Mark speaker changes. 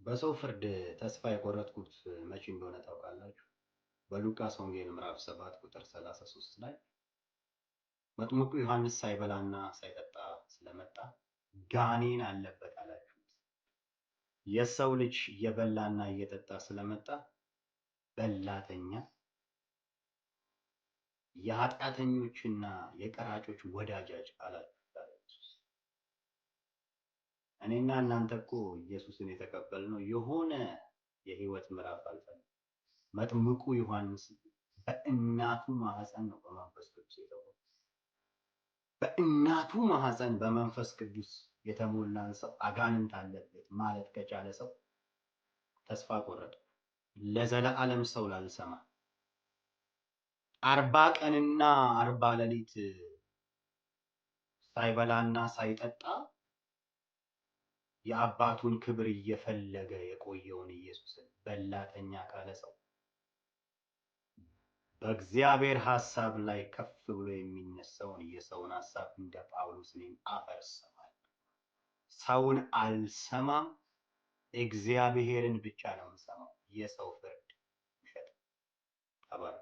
Speaker 1: በሰው ፍርድ ተስፋ የቆረጥኩት መቼ እንደሆነ ታውቃላችሁ? በሉቃስ ወንጌል ምዕራፍ 7 ቁጥር 33 ላይ መጥምቁ ዮሐንስ ሳይበላና ሳይጠጣ ስለመጣ ጋኔን አለበት አላችሁት። የሰው ልጅ እየበላና እየጠጣ ስለመጣ በላተኛ፣ የኃጢአተኞችና የቀራጮች ወዳጃጅ አላችሁት። እኔና እናንተ እኮ ኢየሱስን የተቀበልነው የሆነ የህይወት ምዕራፍ አልፈን መጥምቁ ዮሐንስ በእናቱ ማህፀን ነው በመንፈስ ቅዱስ የተሞላ። በእናቱ ማህፀን በመንፈስ ቅዱስ የተሞላን ሰው አጋንንት አለበት ማለት ከቻለ ሰው ተስፋ ቆረጠ። ለዘላለም ሰው ላልሰማ 40 ቀንና 40 ሌሊት ሳይበላና ሳይጠጣ የአባቱን ክብር እየፈለገ የቆየውን ኢየሱስን በላተኛ ካለ ሰው በእግዚአብሔር ሐሳብ ላይ ከፍ ብሎ የሚነሳውን የሰውን ሐሳብ እንደ ጳውሎስ እኔም አፈርሰዋለሁ። ሰውን አልሰማም፣ እግዚአብሔርን ብቻ ነው የምሰማው። የሰው ፍርድ ውሸት። ተባረክ።